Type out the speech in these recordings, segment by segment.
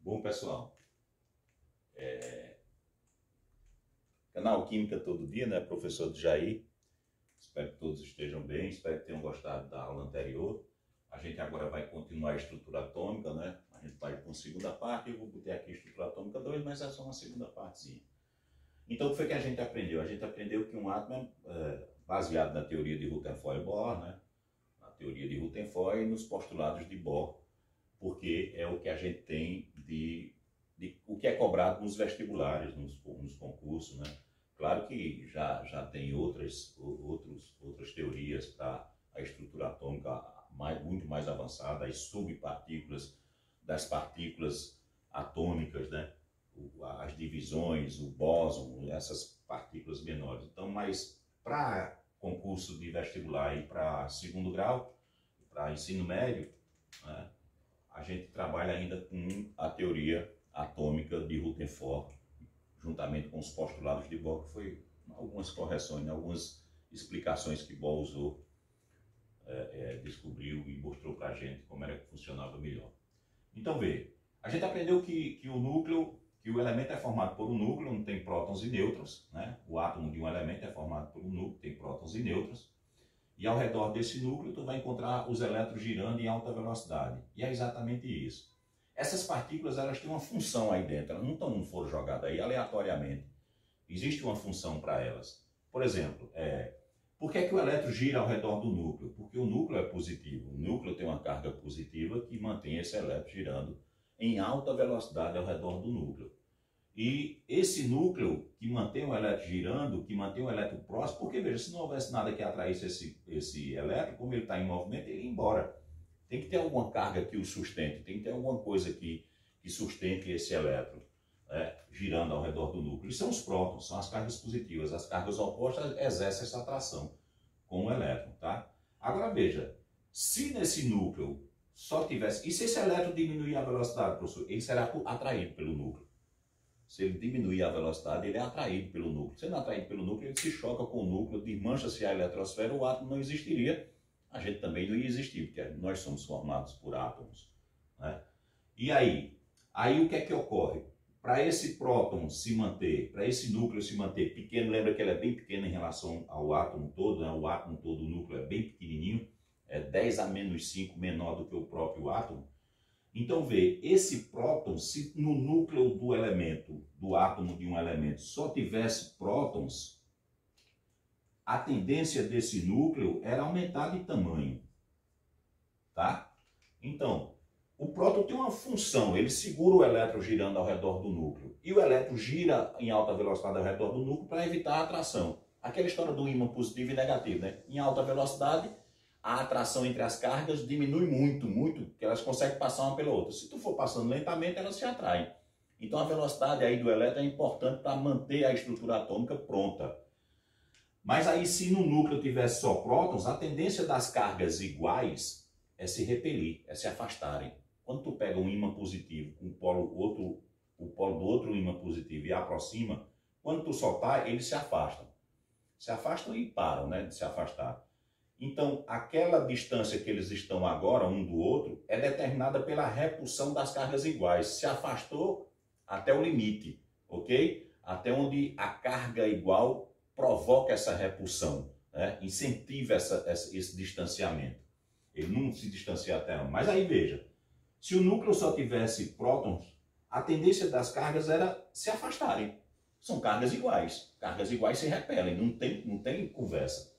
Bom, pessoal, canal Química Todo Dia, né? Professor de Jair. Espero que todos estejam bem, espero que tenham gostado da aula anterior. A gente agora vai continuar a estrutura atômica, né? A gente vai com a segunda parte, eu vou botar aqui a estrutura atômica 2, mas é só uma segunda partezinha. Então, o que foi que a gente aprendeu? A gente aprendeu que um átomo é baseado na teoria de Rutherford e Bohr, né? Na teoria de Rutherford e nos postulados de Bohr, porque é o que a gente tem o que é cobrado nos vestibulares, nos concursos, né? Claro que já tem outras teorias para a estrutura atômica muito mais avançada, as subpartículas das partículas atômicas, né? As divisões, o bóson, essas partículas menores. Então, mas para concurso de vestibular e para segundo grau, para ensino médio, né, a gente trabalha ainda com a teoria atômica de Rutherford, juntamente com os postulados de Bohr, que foi algumas correções, né, algumas explicações que Bohr usou, descobriu e mostrou para a gente como era que funcionava melhor. Então, vê, a gente aprendeu que o núcleo, que o elemento é formado por um núcleo, onde tem prótons e nêutrons, né? O átomo de um elemento é formado por um núcleo, tem prótons e nêutrons, e ao redor desse núcleo tu vai encontrar os elétrons girando em alta velocidade, e é exatamente isso. Essas partículas, elas têm uma função aí dentro, elas não foram jogadas aí aleatoriamente, existe uma função para elas. Por exemplo, por que o elétron gira ao redor do núcleo? Porque o núcleo é positivo, o núcleo tem uma carga positiva que mantém esse elétron girando em alta velocidade ao redor do núcleo. E esse núcleo que mantém o elétron girando, que mantém o elétron próximo, porque veja, se não houvesse nada que atraísse esse elétron, como ele está em movimento, ele ia embora. Tem que ter alguma carga que o sustente, tem que ter alguma coisa que sustente esse elétron, né, girando ao redor do núcleo. E são os prótons, são as cargas positivas. As cargas opostas exercem essa atração com o elétron, tá? Agora veja, se nesse núcleo só tivesse... E se esse elétron diminuir a velocidade, professor? Ele será atraído pelo núcleo. Se ele diminuir a velocidade, ele é atraído pelo núcleo. Sendo atraído pelo núcleo, ele se choca com o núcleo, desmancha-se a eletrosfera, o átomo não existiria. A gente também não ia existir, porque nós somos formados por átomos, né? E aí o que é que ocorre? Para esse próton se manter, para esse núcleo se manter pequeno, lembra que ele é bem pequeno em relação ao átomo todo, né? O átomo todo, o núcleo é bem pequenininho, é 10 a menos 5 menor do que o próprio átomo. Então, vê, esse próton, se no núcleo do elemento, do átomo de um elemento, só tivesse prótons, a tendência desse núcleo era aumentar de tamanho, tá? Então, o próton tem uma função, ele segura o elétron girando ao redor do núcleo. E o elétron gira em alta velocidade ao redor do núcleo para evitar a atração. Aquela história do ímã positivo e negativo, né? Em alta velocidade, a atração entre as cargas diminui muito, que elas conseguem passar uma pela outra. Se tu for passando lentamente, elas se atraem. Então a velocidade aí do elétron é importante para manter a estrutura atômica pronta. Mas aí se no núcleo tivesse só prótons, a tendência das cargas iguais é se repelir, é se afastarem. Quando tu pega um ímã positivo com o polo do outro ímã positivo e aproxima, quando tu soltar, eles se afastam. Se afastam e param, né, de se afastar. Então, aquela distância que eles estão agora, um do outro, é determinada pela repulsão das cargas iguais. Se afastou até o limite, ok? Até onde a carga igual provoca essa repulsão, né? Incentiva esse distanciamento. Ele não se distancia até onde. Mas aí veja, se o núcleo só tivesse prótons, a tendência das cargas era se afastarem. São cargas iguais. Cargas iguais se repelem, não tem conversa.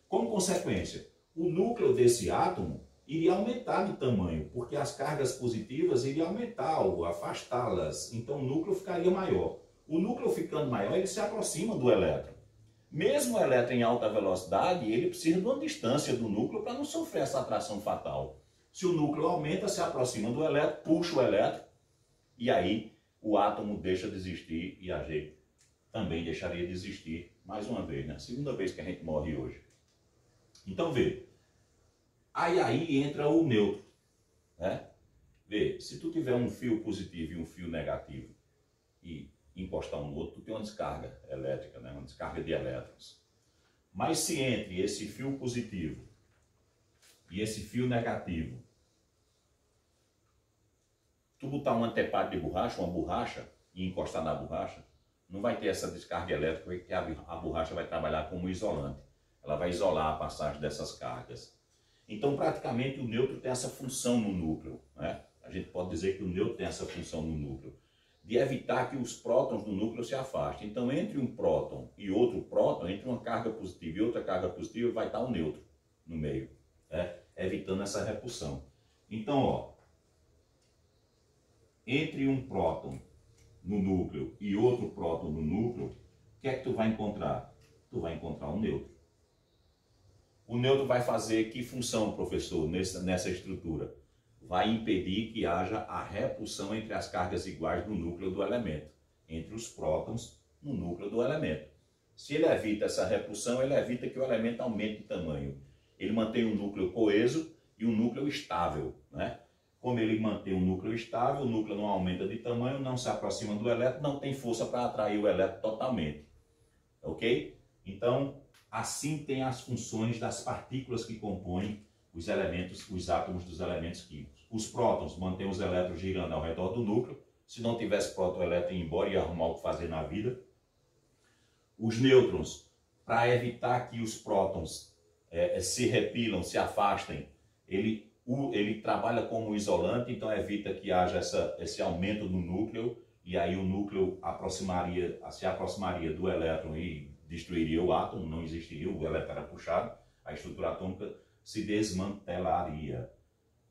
Como consequência, o núcleo desse átomo iria aumentar de tamanho, porque as cargas positivas iriam aumentar ou afastá-las, então o núcleo ficaria maior. O núcleo ficando maior, ele se aproxima do elétron. Mesmo o elétron em alta velocidade, ele precisa de uma distância do núcleo para não sofrer essa atração fatal. Se o núcleo aumenta, se aproxima do elétron, puxa o elétron, e aí o átomo deixa de existir e a gente também deixaria de existir mais uma vez, né? Segunda vez que a gente morre hoje. Então, vê, aí entra o nêutron, né? Vê, se tu tiver um fio positivo e um fio negativo e encostar um no outro, tu tem uma descarga elétrica, né? Uma descarga de elétrons. Mas se entre esse fio positivo e esse fio negativo tu botar um anteparo de borracha, uma borracha, e encostar na borracha, não vai ter essa descarga elétrica, porque a borracha vai trabalhar como isolante. Ela vai isolar a passagem dessas cargas. Então, praticamente, o nêutron tem essa função no núcleo, né? A gente pode dizer que o nêutron tem essa função no núcleo, de evitar que os prótons do núcleo se afastem. Então, entre um próton e outro próton, entre uma carga positiva e outra carga positiva, vai estar um nêutron no meio, né? Evitando essa repulsão. Então, ó, entre um próton no núcleo e outro próton no núcleo, o que é que tu vai encontrar? Tu vai encontrar um nêutron. O nêutron vai fazer que função, professor, nessa estrutura? Vai impedir que haja a repulsão entre as cargas iguais do núcleo do elemento, entre os prótons no núcleo do elemento. Se ele evita essa repulsão, ele evita que o elemento aumente de tamanho. Ele mantém um núcleo coeso e um núcleo estável, né? Como ele mantém um núcleo estável, o núcleo não aumenta de tamanho, não se aproxima do elétron, não tem força para atrair o elétron totalmente. Ok? Então, assim tem as funções das partículas que compõem os elementos, os átomos dos elementos químicos. Os prótons mantêm os elétrons girando ao redor do núcleo. Se não tivesse próton, o elétron ia embora e ia arrumar o que fazer na vida. Os nêutrons, para evitar que os prótons se repilam, se afastem, ele trabalha como isolante, então evita que haja esse aumento no núcleo, e aí o núcleo se aproximaria do elétron e destruiria o átomo, não existiria, o elétron era puxado, a estrutura atômica se desmantelaria.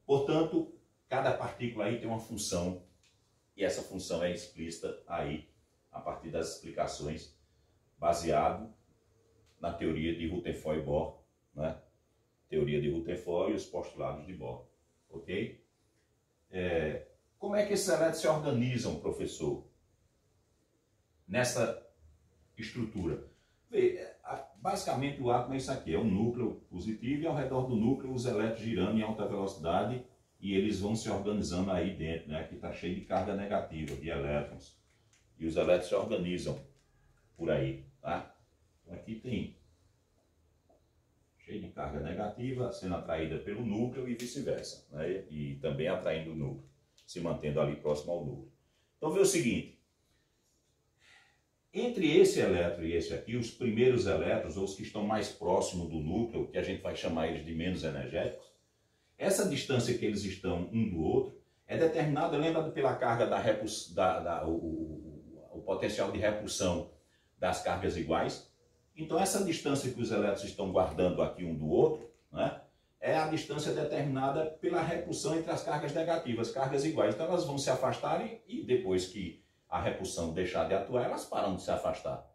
Portanto, cada partícula aí tem uma função, e essa função é explícita aí, a partir das explicações, baseado na teoria de Rutherford e Bohr, né? Teoria de Rutherford e os postulados de Bohr, ok? Como é que esses elétrons se organizam, professor, nessa estrutura? Basicamente o átomo é isso aqui, é um núcleo positivo e ao redor do núcleo os elétrons girando em alta velocidade e eles vão se organizando aí dentro, né? Aqui está cheio de carga negativa, de elétrons. E os elétrons se organizam por aí, tá? Então aqui tem cheio de carga negativa sendo atraída pelo núcleo e vice-versa, né? E também atraindo o núcleo, se mantendo ali próximo ao núcleo. Então vê o seguinte, entre esse elétron e esse aqui, os primeiros elétrons, ou os que estão mais próximos do núcleo, que a gente vai chamar eles de menos energéticos, essa distância que eles estão um do outro é determinada, lembra pela carga o potencial de repulsão das cargas iguais. Então essa distância que os elétrons estão guardando aqui um do outro, né, é a distância determinada pela repulsão entre as cargas negativas, cargas iguais. Então elas vão se afastarem e depois que a repulsão deixar de atuar, elas param de se afastar.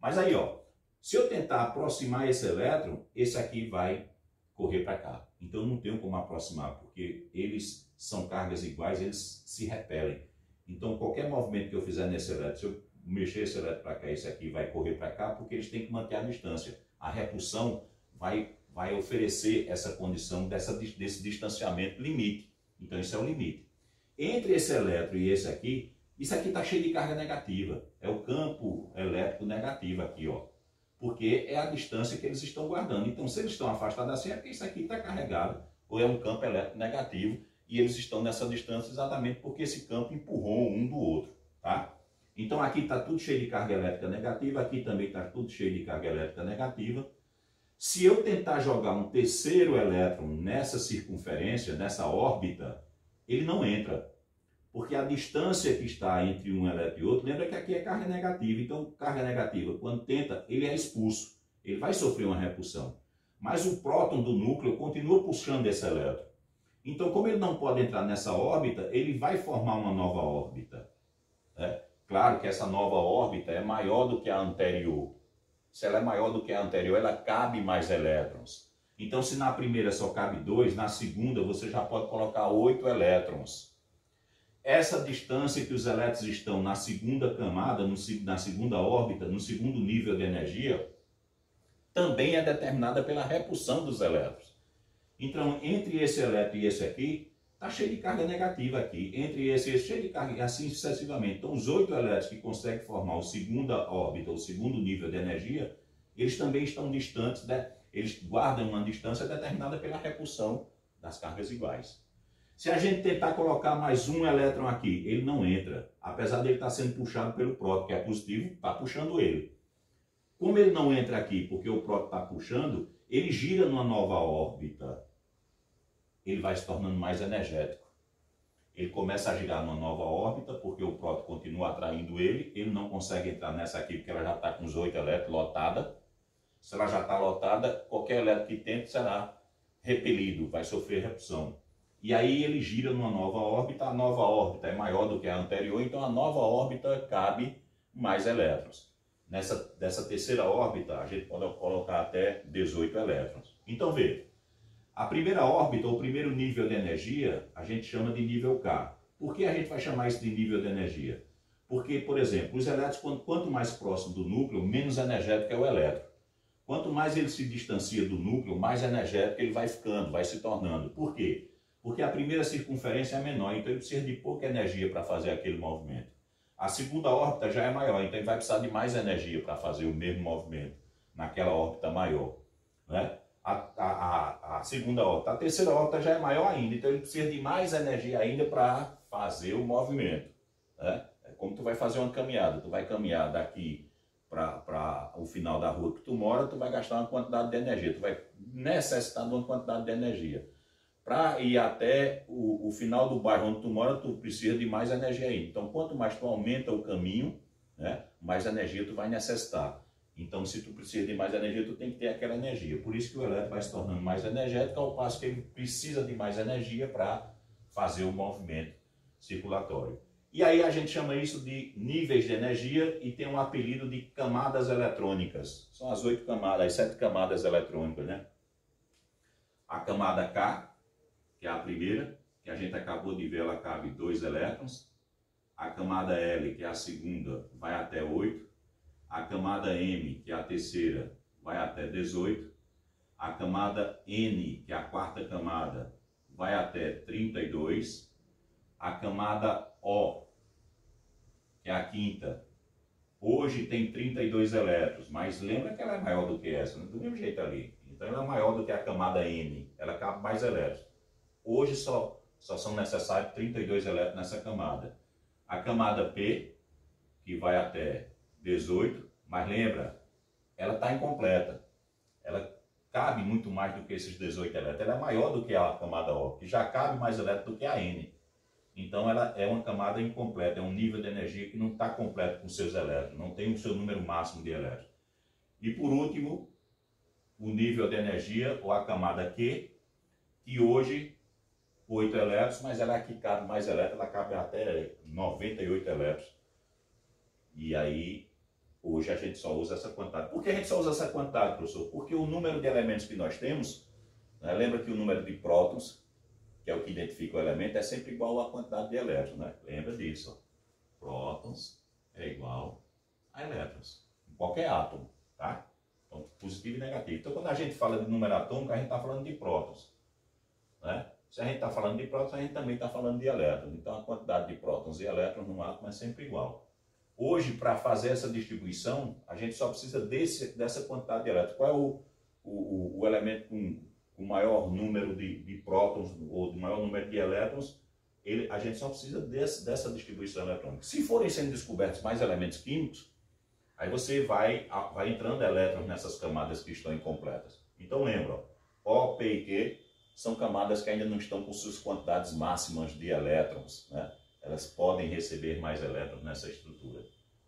Mas aí, ó, se eu tentar aproximar esse elétron, esse aqui vai correr para cá. Então não tenho como aproximar, porque eles são cargas iguais, eles se repelem. Então qualquer movimento que eu fizer nesse elétron, se eu mexer esse elétron para cá, esse aqui vai correr para cá, porque eles têm que manter a distância. A repulsão vai oferecer essa condição desse distanciamento limite. Então isso é o limite. Entre esse elétron e esse aqui, isso aqui está cheio de carga negativa. É o campo elétrico negativo aqui, ó. Porque é a distância que eles estão guardando. Então, se eles estão afastados assim, é porque isso aqui está carregado, ou é um campo elétrico negativo, e eles estão nessa distância exatamente porque esse campo empurrou um do outro, tá? Então, aqui está tudo cheio de carga elétrica negativa, aqui também está tudo cheio de carga elétrica negativa. Se eu tentar jogar um terceiro elétron nessa circunferência, nessa órbita, ele não entra. Porque a distância que está entre um elétron e outro, lembra que aqui é carga negativa. Então, carga negativa, quando tenta, ele é expulso. Ele vai sofrer uma repulsão. Mas o próton do núcleo continua puxando esse elétron. Então, como ele não pode entrar nessa órbita, ele vai formar uma nova órbita. Né? Claro que essa nova órbita é maior do que a anterior. Se ela é maior do que a anterior, ela cabe mais elétrons. Então, se na primeira só cabe 2, na segunda você já pode colocar 8 elétrons. Essa distância que os elétrons estão na segunda camada, na segunda órbita, no segundo nível de energia, também é determinada pela repulsão dos elétrons. Então, entre esse elétron e esse aqui, está cheio de carga negativa aqui. Entre esse e esse, cheio de carga, e assim sucessivamente. Então, os 8 elétrons que conseguem formar a segunda órbita, o segundo nível de energia, eles também estão distantes, eles guardam uma distância determinada pela repulsão das cargas iguais. Se a gente tentar colocar mais um elétron aqui, ele não entra, apesar de ele estar sendo puxado pelo próton, que é positivo, está puxando ele. Como ele não entra aqui porque o próton está puxando, ele gira numa nova órbita. Ele vai se tornando mais energético. Ele começa a girar numa nova órbita porque o próton continua atraindo ele. Ele não consegue entrar nessa aqui porque ela já está com os 8 elétrons lotada. Se ela já está lotada, qualquer elétron que tente será repelido, vai sofrer repulsão. E aí ele gira numa nova órbita. A nova órbita é maior do que a anterior, então a nova órbita cabe mais elétrons. Dessa terceira órbita, a gente pode colocar até 18 elétrons. Então, veja, a primeira órbita, ou primeiro nível de energia, a gente chama de nível K. Por que a gente vai chamar isso de nível de energia? Porque, por exemplo, os elétrons, quanto mais próximo do núcleo, menos energético é o elétron. Quanto mais ele se distancia do núcleo, mais energético ele vai ficando, vai se tornando. Por quê? Porque a primeira circunferência é menor, então ele precisa de pouca energia para fazer aquele movimento. A segunda órbita já é maior, então ele vai precisar de mais energia para fazer o mesmo movimento naquela órbita maior, né? A segunda órbita. A terceira órbita já é maior ainda, então ele precisa de mais energia ainda para fazer o movimento, né? É como tu vai fazer uma caminhada, tu vai caminhar daqui para o final da rua que tu mora, tu vai gastar uma quantidade de energia, tu vai necessitar de uma quantidade de energia. Para ir até o final do bairro onde tu mora, tu precisa de mais energia ainda. Então, quanto mais tu aumenta o caminho, né, mais energia tu vai necessitar. Então, se tu precisa de mais energia, tu tem que ter aquela energia. Por isso que o elétron vai se tornando mais energético, ao passo que ele precisa de mais energia para fazer o movimento circulatório. E aí a gente chama isso de níveis de energia e tem um apelido de camadas eletrônicas. São as 8 camadas, as 7 camadas eletrônicas, né? A camada K, que é a primeira, que a gente acabou de ver, ela cabe 2 elétrons. A camada L, que é a segunda, vai até 8. A camada M, que é a terceira, vai até 18. A camada N, que é a quarta camada, vai até 32. A camada O, que é a quinta, hoje tem 32 elétrons, mas lembra que ela é maior do que essa, do mesmo jeito ali. Então ela é maior do que a camada N, ela cabe mais elétrons. Hoje só são necessários 32 elétrons nessa camada. A camada P, que vai até 18, mas lembra, ela está incompleta. Ela cabe muito mais do que esses 18 elétrons. Ela é maior do que a camada O, que já cabe mais elétrons do que a N. Então ela é uma camada incompleta, é um nível de energia que não está completo com seus elétrons, não tem o seu número máximo de elétrons. E por último, o nível de energia, ou a camada Q, que hoje 8 elétrons, mas ela aqui cabe mais elétrons, ela cabe até 98 elétrons. E aí, hoje a gente só usa essa quantidade. Por que a gente só usa essa quantidade, professor? Porque o número de elementos que nós temos, né, lembra que o número de prótons, que é o que identifica o elemento, é sempre igual à quantidade de elétrons, né? Lembra disso, ó. Prótons é igual a elétrons, em qualquer átomo, tá? Então, positivo e negativo. Então, quando a gente fala de número atômico, a gente está falando de prótons, né? Se a gente está falando de prótons, a gente também está falando de elétrons. Então, a quantidade de prótons e elétrons no átomo é sempre igual. Hoje, para fazer essa distribuição, a gente só precisa dessa quantidade de elétrons. Qual é o elemento com o maior número de prótons ou de maior número de elétrons? A gente só precisa dessa distribuição eletrônica. Se forem sendo descobertos mais elementos químicos, aí você vai entrando elétrons nessas camadas que estão incompletas. Então lembra, O, P e Q são camadas que ainda não estão com suas quantidades máximas de elétrons, né? Elas podem receber mais elétrons nessa estrutura,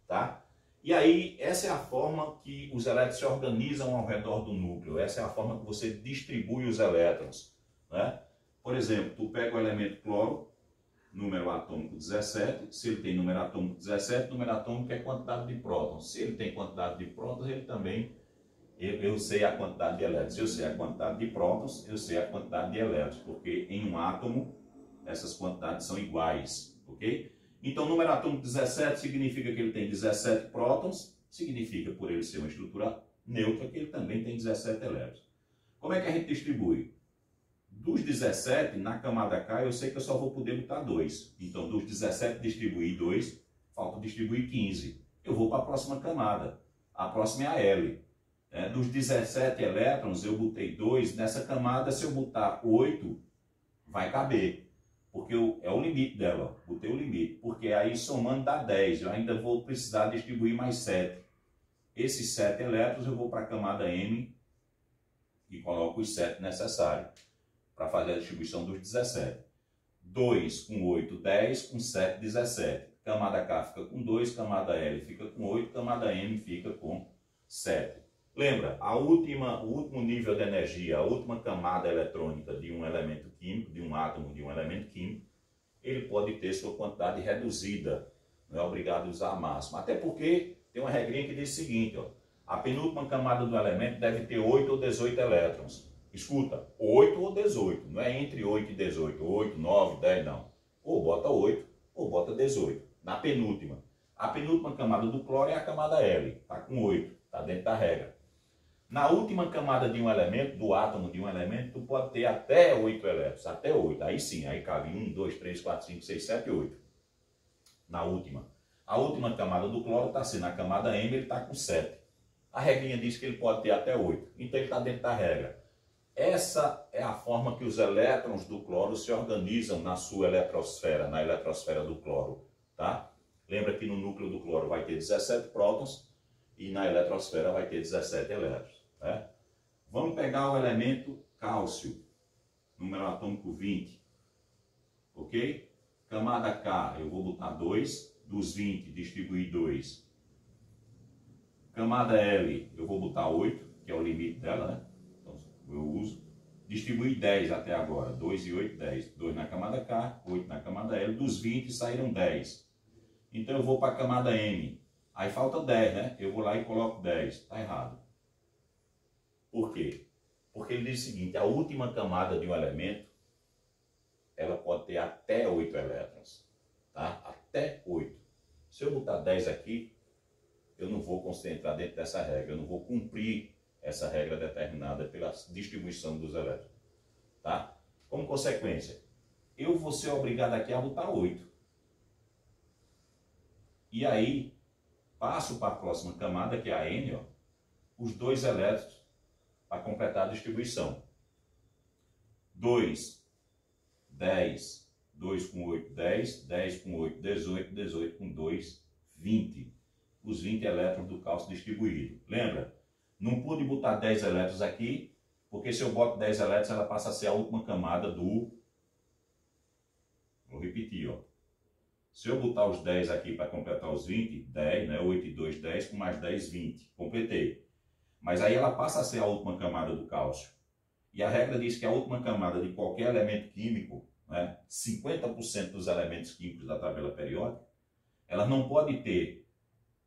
tá? E aí, essa é a forma que os elétrons se organizam ao redor do núcleo. Essa é a forma que você distribui os elétrons, né? Por exemplo, tu pega o elemento cloro, número atômico 17. Se ele tem número atômico 17, número atômico é quantidade de prótons. Se ele tem quantidade de prótons, ele também... Eu sei a quantidade de elétrons. Se eu sei a quantidade de prótons, eu sei a quantidade de elétrons. Porque em um átomo, essas quantidades são iguais, ok? Então, o número atômico 17 significa que ele tem 17 prótons, significa, por ele ser uma estrutura neutra, que ele também tem 17 elétrons. Como é que a gente distribui? Dos 17, na camada K, eu sei que eu só vou poder botar 2. Então, dos 17 distribuir 2, falta distribuir 15. Eu vou para a próxima camada. A próxima é a L. Dos 17 elétrons, eu botei 2. Nessa camada, se eu botar 8, vai caber. porque é o limite dela, ó. Botei o limite, porque aí somando dá 10, eu ainda vou precisar distribuir mais 7. Esses 7 elétrons eu vou para a camada M e coloco os 7 necessários para fazer a distribuição dos 17. 2 com 8, 10, com 7, 17. Camada K fica com 2, camada L fica com 8, camada M fica com 7. Lembra, o último nível de energia, a última camada eletrônica de um elemento químico, de um átomo de um elemento químico, ele pode ter sua quantidade reduzida, não é obrigado a usar a máxima. Até porque tem uma regrinha que diz o seguinte, ó, a penúltima camada do elemento deve ter 8 ou 18 elétrons. Escuta, 8 ou 18, não é entre 8 e 18, 8, 9, 10, não. Ou bota 8 ou bota 18, na penúltima. A penúltima camada do cloro é a camada L, está com 8, está dentro da regra. Na última camada de um elemento, do átomo de um elemento, tu pode ter até 8 elétrons, até 8. Aí sim, aí cabe 1, 2, 3, 4, 5, 6, 7, 8. Na última. A última camada do cloro está assim, na camada M ele está com 7. A regrinha diz que ele pode ter até 8. Então ele está dentro da regra. Essa é a forma que os elétrons do cloro se organizam na sua eletrosfera, na eletrosfera do cloro. Tá? Lembra que no núcleo do cloro vai ter 17 prótons e na eletrosfera vai ter 17 elétrons. Né? Vamos pegar o elemento cálcio, número atômico 20. Ok? Camada K, eu vou botar 2. Dos 20, distribuir 2. Camada L, eu vou botar 8, que é o limite dela, né? Então, eu uso. Distribuir 10 até agora. 2 e 8, 10. 2 na camada K, 8 na camada L. Dos 20 saíram 10. Então, eu vou para a camada M. Aí falta 10, né? Eu vou lá e coloco 10. Está errado. Por quê? Porque ele diz o seguinte, a última camada de um elemento, ela pode ter até 8 elétrons. Tá? Até 8. Se eu botar 10 aqui, eu não vou concentrar dentro dessa regra. Eu não vou cumprir essa regra determinada pela distribuição dos elétrons. Tá? Como consequência, eu vou ser obrigado aqui a botar 8. E aí, passo para a próxima camada, que é a N, ó, os 2 elétrons para completar a distribuição. 2, 10, 2 com 8, 10, 10 com 8, 18, 18 com 2, 20. Os 20 elétrons do cálcio distribuído. Lembra? Não pude botar 10 elétrons aqui, porque se eu boto 10 elétrons, ela passa a ser a última camada do... Vou repetir, ó. Se eu botar os 10 aqui para completar os 20, 10, né? 8 e 2, 10, com mais 10, 20. Completei. Mas aí ela passa a ser a última camada do cálcio. E a regra diz que a última camada de qualquer elemento químico, né, 50% dos elementos químicos da tabela periódica, ela não pode ter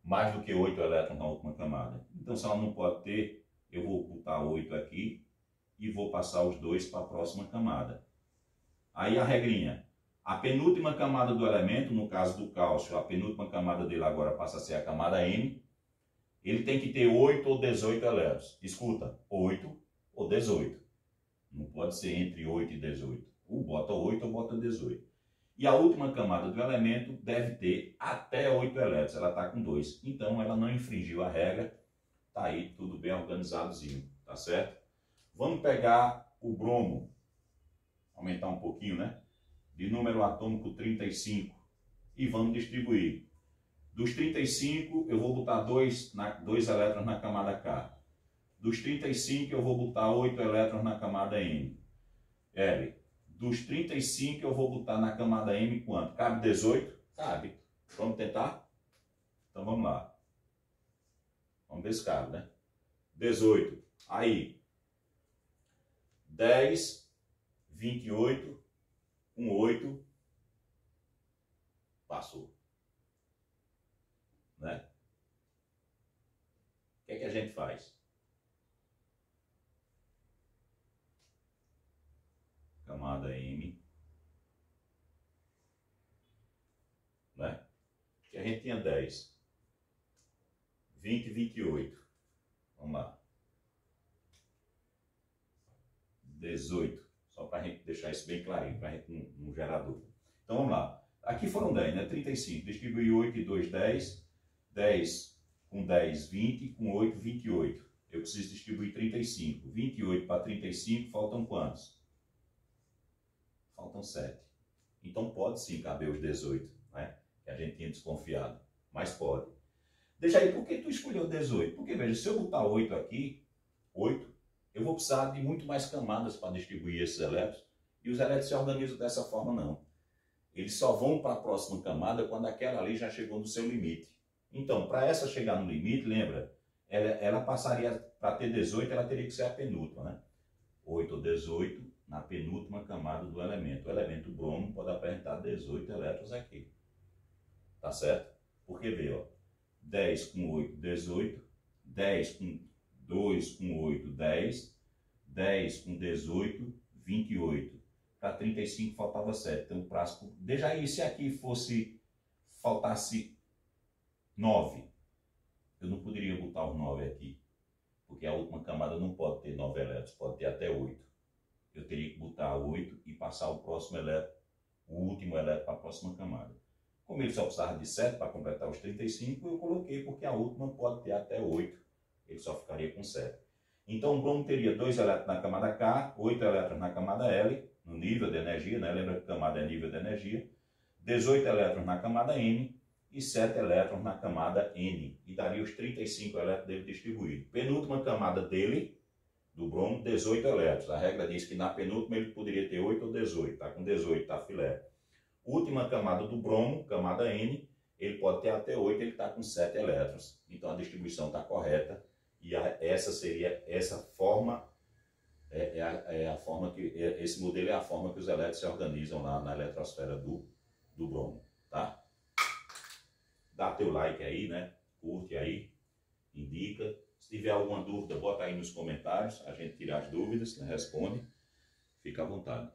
mais do que 8 elétrons na última camada. Então, se ela não pode ter, eu vou botar 8 aqui e vou passar os 2 para a próxima camada. Aí a regrinha. A penúltima camada do elemento, no caso do cálcio, a penúltima camada dele agora passa a ser a camada M. Ele tem que ter 8 ou 18 elétrons. Escuta, 8 ou 18. Não pode ser entre 8 e 18. Ou bota 8 ou bota 18. E a última camada do elemento deve ter até 8 elétrons. Ela está com 2. Então, ela não infringiu a regra. Está aí tudo bem organizadozinho. Tá certo? Vamos pegar o bromo. Aumentar um pouquinho, né? De número atômico 35. E vamos distribuir. Dos 35, eu vou botar 2 elétrons na camada K. Dos 35, eu vou botar 8 elétrons na camada M. L. Dos 35, eu vou botar na camada M quanto? Cabe 18? Cabe. Vamos tentar? Então vamos lá. Vamos ver se cabe, né? 18. Aí. 10, 28, com 8. Passou. Né? O que é que a gente faz? Camada M, né? Que a gente tinha 10, 20 e 28. Vamos lá. 18. Só para a gente deixar isso bem clarinho, para a gente não gerar dúvida. Então vamos lá. Aqui foram 10, né? 35. Distribuir 8 e 2, 10. 10 com 10, 20. Com 8, 28. Eu preciso distribuir 35. 28 para 35, faltam quantos? Faltam 7. Então pode sim caber os 18, né? Que a gente tinha desconfiado, mas pode. Deixa aí, por que tu escolheu 18? Porque, veja, se eu botar 8 aqui, 8, eu vou precisar de muito mais camadas para distribuir esses elétrons, e os elétrons se organizam dessa forma não. Eles só vão para a próxima camada quando aquela ali já chegou no seu limite. Então, para essa chegar no limite, lembra, ela passaria, para ter 18, ela teria que ser a penúltima, né? 8 ou 18 na penúltima camada do elemento. O elemento bromo pode apresentar 18 elétrons aqui. Tá certo? Porque vê, ó, 10 com 8, 18, 10 com 2 com 8, 10, 10 com 18, 28. Para 35 faltava 7. Então, o prazo. Veja aí, se aqui faltasse 9, eu não poderia botar os 9 aqui, porque a última camada não pode ter 9 elétrons, pode ter até 8. Eu teria que botar 8 e passar o próximo elétron, o último elétron para a próxima camada. Como ele só precisava de 7 para completar os 35, eu coloquei porque a última pode ter até 8. Ele só ficaria com 7. Então o bromo teria 2 elétrons na camada K, 8 elétrons na camada L, no nível de energia, né? Lembra que camada é nível de energia. 18 elétrons na camada M e 7 elétrons na camada N. E daria os 35 elétrons dele distribuídos. Penúltima camada dele, do bromo, 18 elétrons. A regra diz que na penúltima ele poderia ter 8 ou 18. Está com 18, está filé. Última camada do bromo, camada N, ele pode ter até 8, ele está com 7 elétrons. Então a distribuição está correta. E essa forma, a forma que, esse modelo é a forma que os elétrons se organizam lá na eletrosfera do bromo, tá? Dá teu like aí, né? Curte aí, indica. Se tiver alguma dúvida, bota aí nos comentários, a gente tira as dúvidas, né? Responde. Fica à vontade.